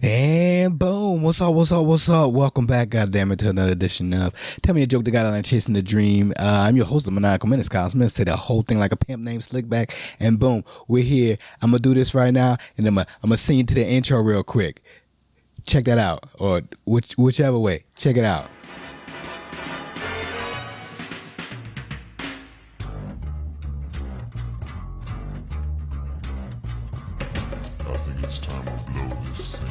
And boom, what's up, what's up, what's up? Welcome back, goddammit, to another edition of Tell Me a Joke, the guy chasing the dream. I'm your host of Maniacal Minutes, Kyle Smith. Say the whole thing like a pimp named Slickback. And boom, we're here. I'm gonna do this right now, and I'm gonna sing you to the intro real quick. Check that out, or whichever way. Check it out. I think it's time to blow this scene.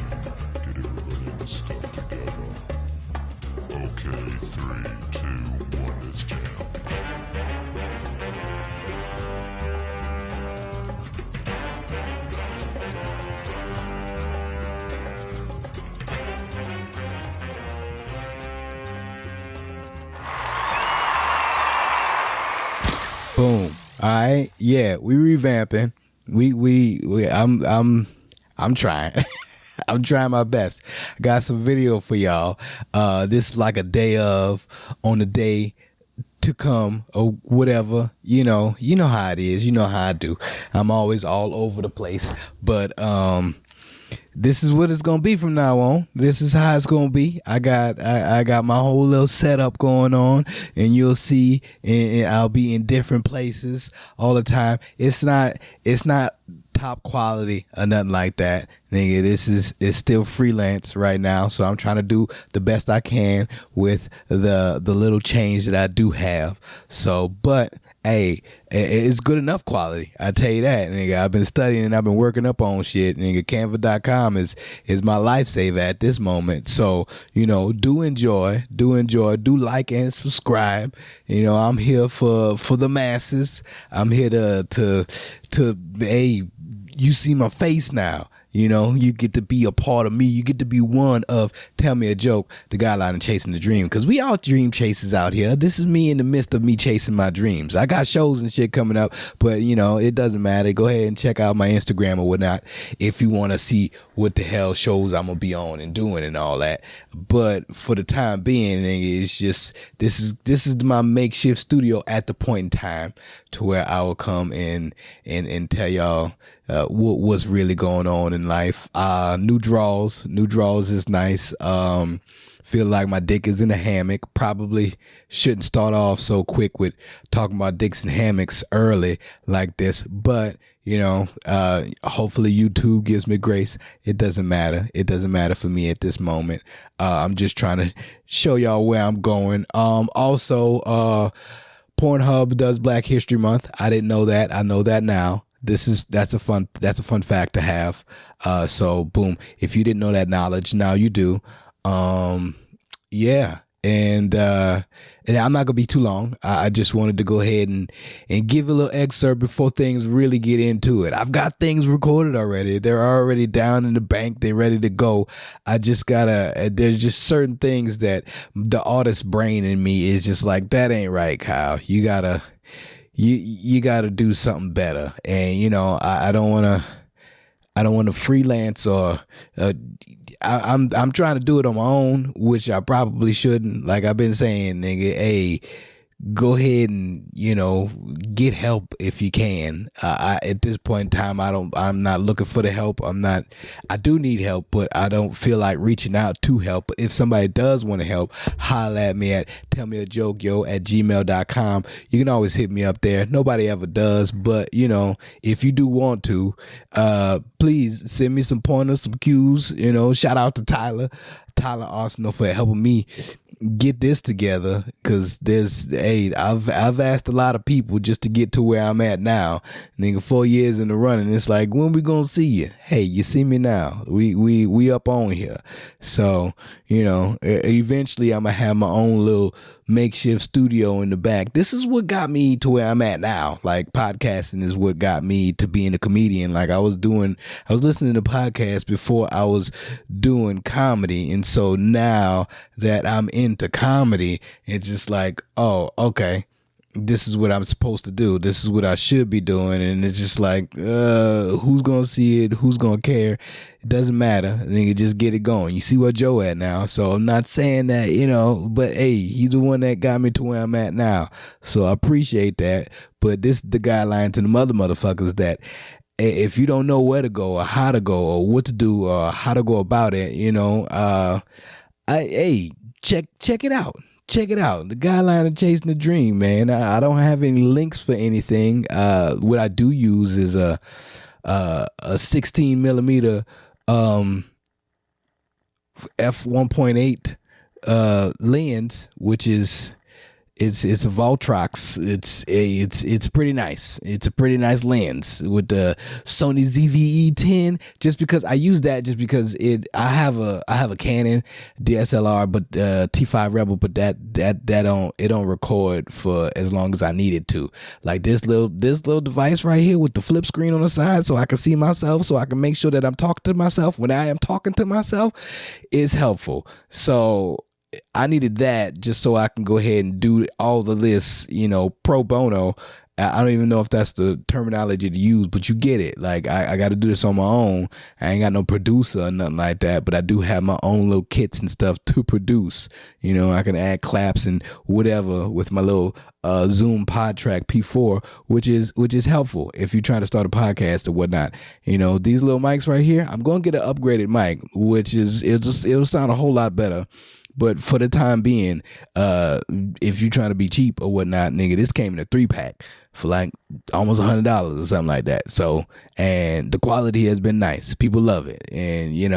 Get everybody in the stuff together. Okay, 3, 2, 1, let's jam. Boom. All right. Yeah, we revamping. I'm trying. I'm trying my best. I got some video for y'all. This is like a day of, on the day to come, or whatever. You know how it is. You know how I do. I'm always all over the place. But this is what it's gonna be from now on. This is how it's gonna be. I got my whole little setup going on, and you'll see. And I'll be in different places all the time. It's not top quality or nothing like that, nigga. It's still freelance right now, so I'm trying to do the best I can with the little change that I do have. So, but hey, it's good enough quality. I tell you that, nigga. I've been studying and I've been working up on shit, nigga. Canva.com is my lifesaver at this moment. So, do enjoy, do like and subscribe. I'm here for the masses. I'm here to hey, you see my face now. You get to be a part of me. You get to be one of Tell Me a Joke, the guideline chasing the dream. Because we all dream chasers out here. This is me in the midst of me chasing my dreams. I got shows and shit coming up, but it doesn't matter. Go ahead and check out my Instagram or whatnot if you want to see what the hell shows I'm gonna be on and doing and all that. But for the time being, it's just this is my makeshift studio at the point in time to where I will come in and tell y'all what's really going on in life. New draws is nice. Feel like my dick is in a hammock. Probably shouldn't start off so quick with talking about dicks and hammocks early like this, but hopefully YouTube gives me grace. It doesn't matter for me at this moment. I'm just trying to show y'all where I'm going. Also, Pornhub does Black History Month. I didn't know that. I know that now. That's a fun fact to have. So boom, if you didn't know that knowledge, now you do. Yeah. And I'm not gonna be too long. I just wanted to go ahead and give a little excerpt before things really get into it. I've got things recorded already. They're already down in the bank. They're ready to go. I just gotta. There's just certain things that the artist brain in me is just like, that ain't right, Kyle. You gotta do something better. And I don't want to freelance, or I'm trying to do it on my own, which I probably shouldn't. Like I've been saying, nigga, hey, go ahead and get help if you can. At this point in time, I'm not looking for the help. I do need help, but I don't feel like reaching out to help. But if somebody does want to help, holla at me at tellmeajokeyo@gmail.com. You can always hit me up there. Nobody ever does, but if you do want to, please send me some pointers, some cues. Shout out to Tyler Arsenal for helping me get this together, because I've asked a lot of people just to get to where I'm at now. Nigga, 4 years in the running, it's like, when we gonna see you? Hey, you see me now. We up on here. So eventually I'm gonna have my own little makeshift studio in the back. This is what got me to where I'm at now. Like, podcasting is what got me to being a comedian. Like, I was listening to podcasts before I was doing comedy, and so now that I'm into comedy, it's just like, oh, okay, this is what I'm supposed to do. This is what I should be doing. And it's just like, who's going to see it? Who's going to care? It doesn't matter. Nigga, just get it going. You see where Joe at now. So I'm not saying that, but hey, he's the one that got me to where I'm at now. So I appreciate that. But this is the guideline to the motherfuckers that if you don't know where to go or how to go or what to do or how to go about it, check it out. Check it out. The Guideline of Chasing the Dream, man. I don't have any links for anything. What I do use is a 16 millimeter f1.8 lens, which is it's a Voltrox. It's pretty nice. It's a pretty nice lens with the Sony ZV-E10. Just because I use that, just because I have a Canon DSLR, but T5 Rebel, but that don't record for as long as I need it to. Like this little device right here with the flip screen on the side, so I can see myself, so I can make sure that I'm talking to myself when I am talking to myself, is helpful. So I needed that just so I can go ahead and do all of this, pro bono. I don't even know if that's the terminology to use, but you get it. Like I got to do this on my own. I ain't got no producer or nothing like that, but I do have my own little kits and stuff to produce. I can add claps and whatever with my little Zoom PodTrack P4, which is helpful if you're trying to start a podcast or whatnot. These little mics right here, I'm going to get an upgraded mic, which it'll sound a whole lot better. But for the time being, if you're trying to be cheap or whatnot, nigga, this came in a 3-pack for like almost $100 or something like that. So, and the quality has been nice. People love it. And, you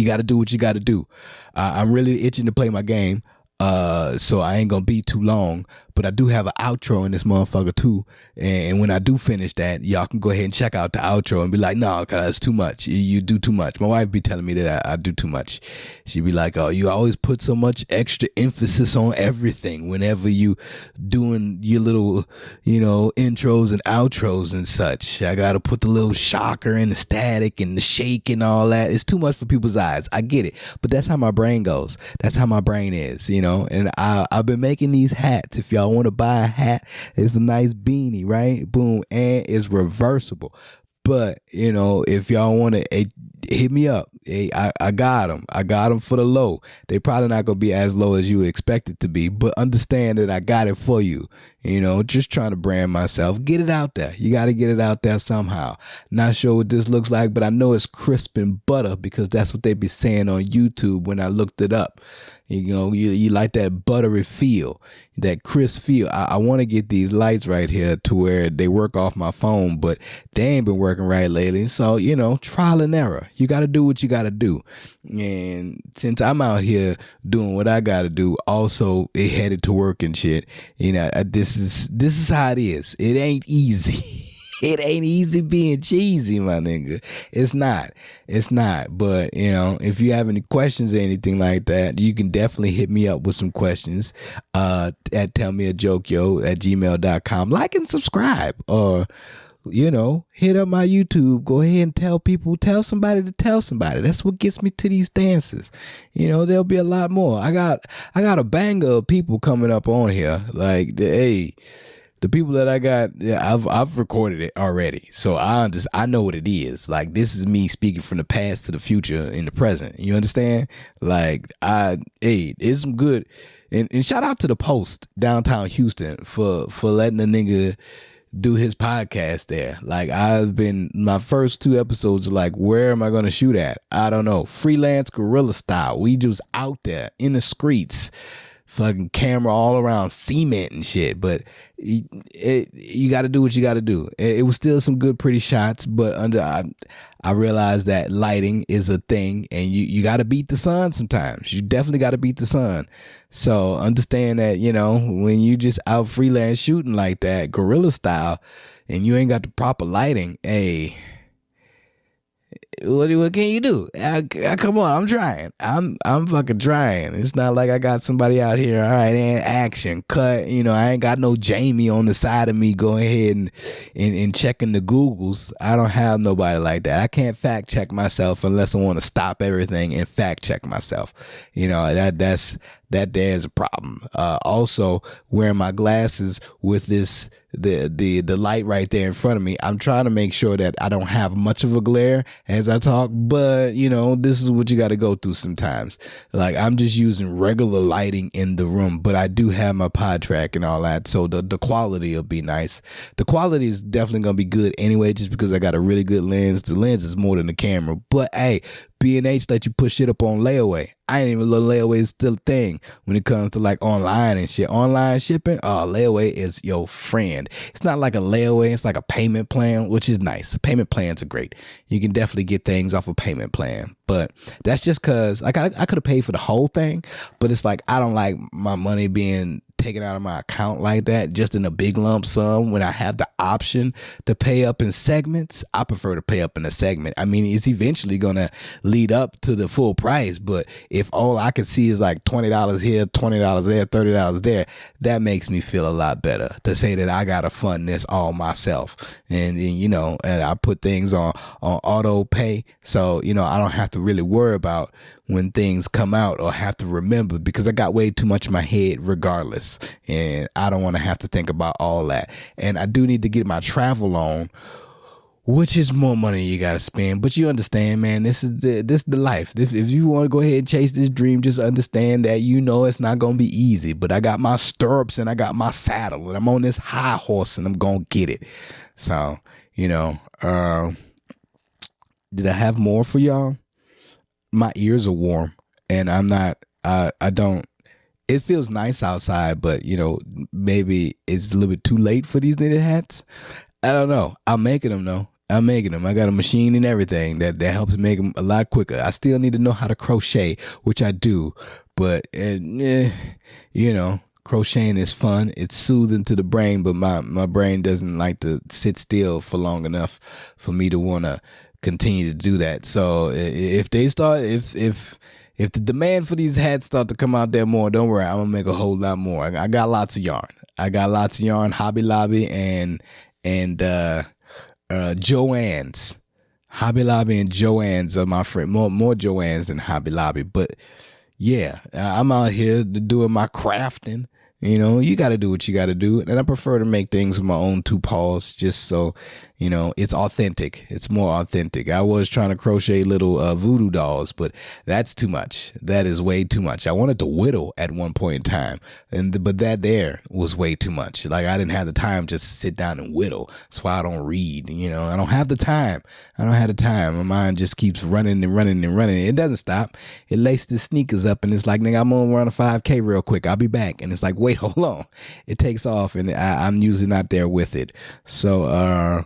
got to do what you got to do. I'm really itching to play my game. So I ain't gonna be too long, but I do have an outro in this motherfucker too. And when I do finish that, y'all can go ahead and check out the outro and be like, no, cause it's too much. You do too much. My wife be telling me that I do too much. She be like, oh, you always put so much extra emphasis on everything whenever you doing your little, intros and outros and such. I gotta put the little shocker and the static and the shake and all that. It's too much for people's eyes. I get it, but that's how my brain goes. That's how my brain is, and I've been making these hats. If y'all want to buy a hat, it's a nice beanie, right? Boom. And it's reversible. But, if y'all want to hit me up, hey, I got them. I got them for the low. They probably not going to be as low as you expect it to be, but understand that I got it for you. Just trying to brand myself. Get it out there. You got to get it out there somehow. Not sure what this looks like, but I know it's crisp and butter because that's what they be saying on YouTube when I looked it up. You like that buttery feel, that crisp feel. I want to get these lights right here to where they work off my phone, but they ain't been working right lately. So, trial and error. You got to do what you got to do. And since I'm out here doing what I got to do, also headed to work and shit, this is how it is. It ain't easy. It ain't easy being cheesy, my nigga. It's not. But, if you have any questions or anything like that, you can definitely hit me up with some questions at tellmeajokeyo@gmail.com. Like and subscribe, or, hit up my YouTube. Go ahead and tell somebody to tell somebody. That's what gets me to these dances. There'll be a lot more. I got a banger of people coming up on here. Like, the people that I got, I've recorded it already, so I know what it is. Like, this is me speaking from the past to the future in the present. You understand? Like, it's some good. And shout out to the Post downtown Houston for letting the nigga do his podcast there. Like, my first 2 episodes are like, where am I gonna shoot at? I don't know. Freelance guerrilla style. We just out there in the streets. Fucking camera all around, cement and shit, but you got to do what you got to do. It was still some good, pretty shots, but I realized that lighting is a thing, and you got to beat the sun sometimes. You definitely got to beat the sun. So understand that, when you just out freelance shooting like that, guerrilla style, and you ain't got the proper lighting, hey, what can you do? Come on, I'm trying. I'm fucking trying. It's not like I got somebody out here, all right, and action, cut. I ain't got no Jamie on the side of me going ahead and checking the Googles. I don't have nobody like that. I can't fact check myself unless I want to stop everything and fact check myself. That's that there's a problem. Also, wearing my glasses with the light right there in front of me, I'm trying to make sure that I don't have much of a glare as I talk, but this is what you got to go through sometimes. Like, I'm just using regular lighting in the room, but I do have my pod track and all that, so the quality will be nice. The quality is definitely gonna be good anyway, just because I got a really good lens. The lens is more than the camera, but hey, B&H let you put shit up on layaway. I ain't even know layaway is still a thing when it comes to like online and shit. Online shipping, layaway is your friend. It's not like a layaway, it's like a payment plan, which is nice. Payment plans are great. You can definitely get things off a payment plan, but that's just because like I could have paid for the whole thing, but it's like I don't like my money being taken out of my account like that, just in a big lump sum when I have the option to pay up in segments. I prefer to pay up in a segment. I mean, it's eventually gonna lead up to the full price, but if all I can see is like $20 here, $20 there, $30 there, that makes me feel a lot better to say that I gotta fund this all myself. And and I put things on auto pay, so I don't have to really worry about when things come out or have to remember, because I got way too much in my head regardless, and I don't want to have to think about all that. And I do need to get my travel on, which is more money you gotta spend, but you understand, man, this is the life. If you want to go ahead and chase this dream, just understand that it's not gonna be easy, but I got my stirrups and I got my saddle and I'm on this high horse and I'm gonna get it. So did I have more for y'all? My ears are warm and I'm not, I don't, it feels nice outside, but maybe it's a little bit too late for these knitted hats. I don't know. I'm making them though. I'm making them. I got a machine and everything that helps make them a lot quicker. I still need to know how to crochet, which I do, but crocheting is fun. It's soothing to the brain, but my brain doesn't like to sit still for long enough for me to want to continue to do that. So if they start, if the demand for these hats start to come out there more, don't worry, I'm gonna make a whole lot more. I got lots of yarn. Hobby Lobby and Joann's. Hobby Lobby and Joann's are my friend. More Joann's than Hobby Lobby, but yeah, I'm out here doing my crafting. You got to do what you got to do. And I prefer to make things with my own two paws, just so, it's authentic. It's more authentic. I was trying to crochet little voodoo dolls, but that's too much. That is way too much. I wanted to whittle at one point in time, but that there was way too much. Like, I didn't have the time just to sit down and whittle. That's why I don't read. I don't have the time. My mind just keeps running and running and running. It doesn't stop. It laces the sneakers up and it's like, nigga, I'm gonna run a 5K real quick. I'll be back. And it's like, wait, hold on. It takes off and I'm usually not there with it. So,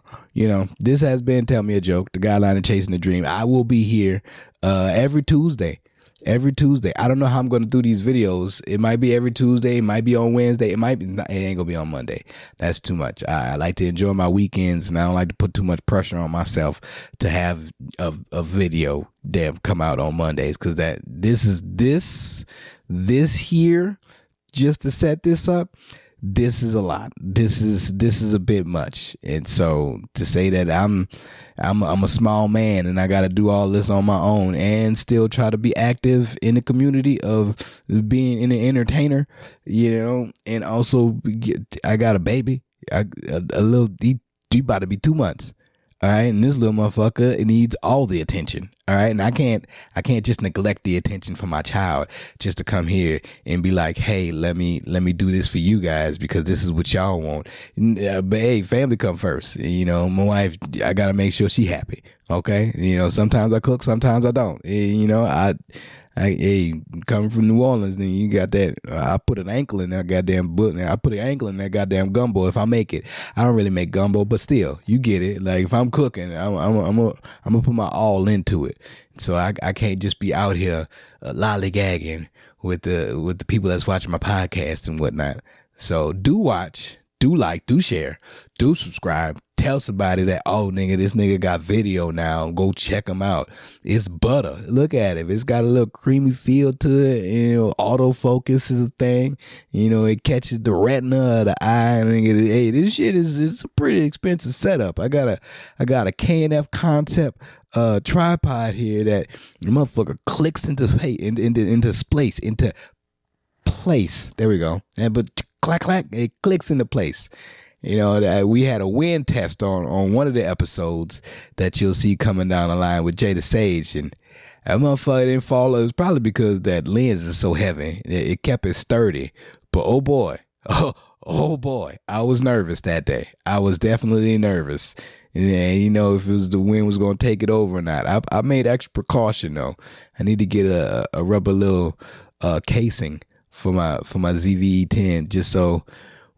this has been Tell Me a Joke, the guideline of chasing the dream. I will be here every Tuesday. I don't know how I'm going to do these videos. It might be every Tuesday. It might be on Wednesday. It ain't going to be on Monday. That's too much. I like to enjoy my weekends, and I don't like to put too much pressure on myself to have a video that come out on Mondays, because this here, just to set this up, this is a lot. This is a bit much. And so to say that I'm a small man and I got to do all this on my own and still try to be active in the community of being an entertainer, and also I got a baby, he about to be 2 months. All right, and this little motherfucker, it needs all the attention. All right, and I can't just neglect the attention from my child just to come here and be like, hey, let me do this for you guys because this is what y'all want. But hey, family come first. My wife, I gotta make sure she happy. Okay, sometimes I cook, sometimes I don't. Hey, coming from New Orleans, then you got that. I put an ankle in that goddamn book. I put an ankle in that goddamn gumbo if I make it. I don't really make gumbo, but still, you get it. Like, if I'm cooking, I'm gonna put my all into it. So I can't just be out here lollygagging with the people that's watching my podcast and whatnot. So do watch, do like, do share, do subscribe. Tell somebody that, oh, nigga, this nigga got video now. Go check him out. It's butter. Look at it. It's got a little creamy feel to it. Autofocus is a thing. It catches the retina of the eye. Hey, this shit it's a pretty expensive setup. I got a K&F Concept tripod here that the motherfucker clicks into place. There we go. And but clack clack, it clicks into place. You know, we had a wind test on one of the episodes that you'll see coming down the line with Jada Sage, and that motherfucker didn't fall. It was probably because that lens is so heavy. It kept it sturdy. But oh boy, oh boy, I was nervous that day. I was definitely nervous. And you know, if it was the wind was going to take it over or not. I made extra precaution though. I need to get a rubber little casing for my ZVE10 just so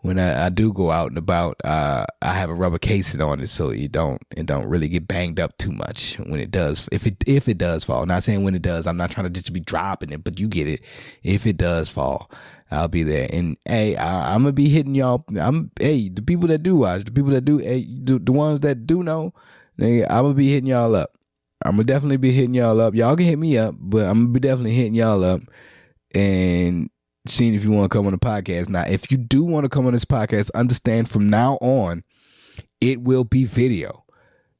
when I do go out and about, I have a rubber casing on it so it don't really get banged up too much when it does. If it does fall, not saying when it does. I'm not trying to just be dropping it, but you get it. If it does fall, I'll be there. And hey, I'm gonna be hitting y'all. The people that do watch, the people that do, the ones that do know, I'm gonna be hitting y'all up. I'm gonna definitely be hitting y'all up. Y'all can hit me up, but I'm gonna be definitely hitting y'all up and seeing if you want to come on the podcast. Now, if you do want to come on this podcast, understand from now on, it will be video.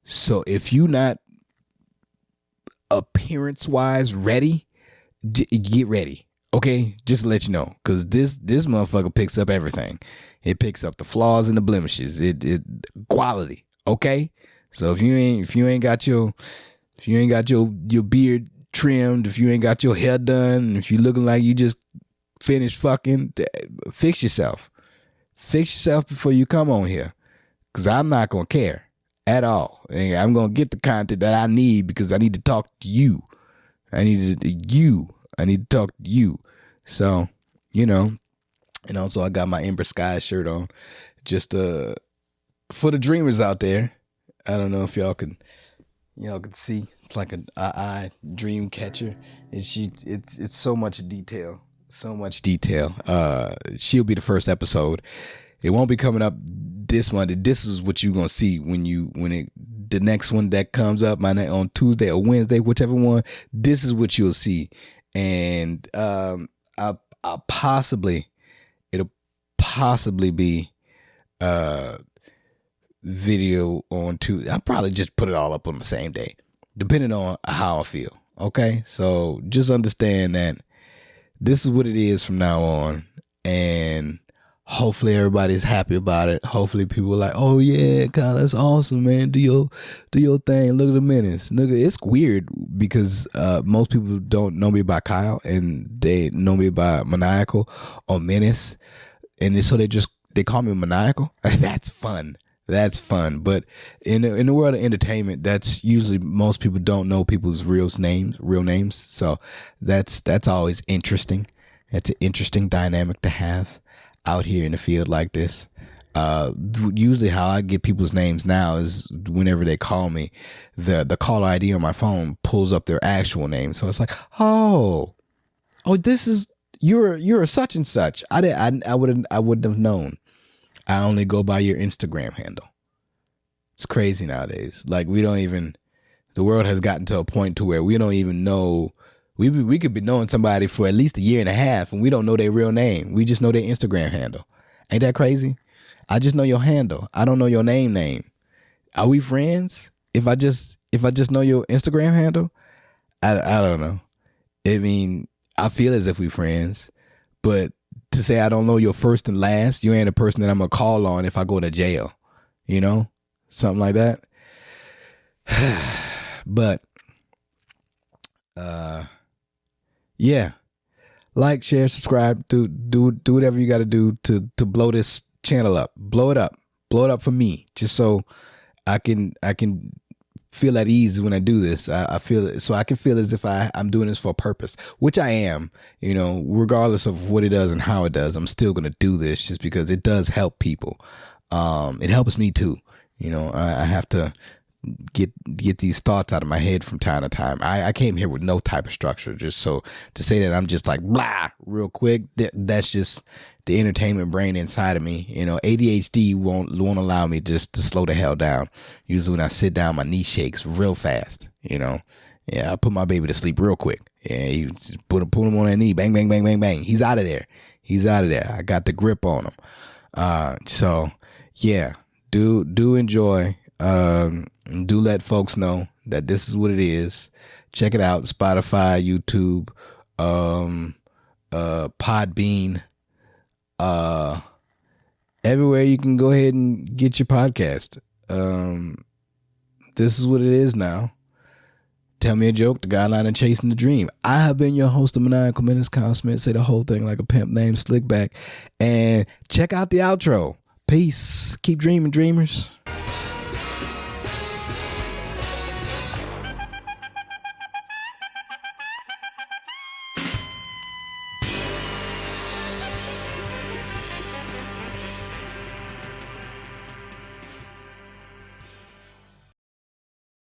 So if you're not appearance-wise ready, get ready. Okay? Just to let you know. Because this motherfucker picks up everything. It picks up the flaws and the blemishes. It quality. Okay? So if you ain't got your beard trimmed, if you ain't got your hair done, if you looking like you just finished fucking, fix yourself before you come on here, because I'm not gonna care at all. And I'm gonna get the content that I need because I need to talk to you. I need to talk to you. So, you know, and also I got my Ember Sky shirt on just for the dreamers out there. I don't know if y'all can see. It's like an eye dream catcher, and it's so much detail. So much detail. She'll be the first episode. It won't be coming up this Monday. This is what you're gonna see the next one that comes up on Tuesday or Wednesday, whichever one. This is what you'll see, and it'll possibly be video on Tuesday. I'll probably just put it all up on the same day, depending on how I feel. Okay, so just understand that this is what it is from now on, and hopefully everybody's happy about it. Hopefully people are like, oh yeah, God, that's awesome, man. Do your thing. Look at the Menace. Look, it's weird because most people don't know me by Kyle, and they know me by Maniacal or Menace, and so they call me Maniacal. That's fun. But in the world of entertainment, that's usually most people don't know people's real names. So that's always interesting. It's an interesting dynamic to have out here in the field like this. Usually how I get people's names now is whenever they call me, the caller ID on my phone pulls up their actual name. So it's like, oh, this is you're a such and such. I wouldn't have known. I only go by your Instagram handle. It's crazy nowadays. Like the world has gotten to a point to where we don't even know. We could be knowing somebody for at least a year and a half and we don't know their real name. We just know their Instagram handle. Ain't that crazy? I just know your handle. I don't know your name. Are we friends? If I just know your Instagram handle, I don't know. I mean, I feel as if we friends, but to say I don't know your first and last, you ain't a person that I'm gonna call on if I go to jail, you know, something like that. But yeah, like, share, subscribe, do whatever you got to do to blow this channel up, blow it up for me, just so I can feel at ease when I do this. I feel so I can feel as if I'm doing this for a purpose, which I am, you know, regardless of what it does and how it does. I'm still going to do this just because it does help people. It helps me too. You know, I have to get these thoughts out of my head from time to time. I came here with no type of structure, just so to say that I'm just like blah real quick. That's just the entertainment brain inside of me. You know, ADHD won't allow me just to slow the hell down. Usually when I sit down, my knee shakes real fast. You know, yeah, I put my baby to sleep real quick. Yeah, you just put him on that knee, bang, bang, bang, bang, bang. He's out of there. I got the grip on him. So yeah, do enjoy. Do let folks know that this is what it is. Check it out. Spotify, YouTube, Podbean, everywhere you can go ahead and get your podcast. This is what it is now. Tell me a joke, the guideline of chasing the dream. I have been your host of Maniacal Menace, Kyle Smith. Say the whole thing like a pimp named Slickback. And check out the outro. Peace. Keep dreaming, dreamers.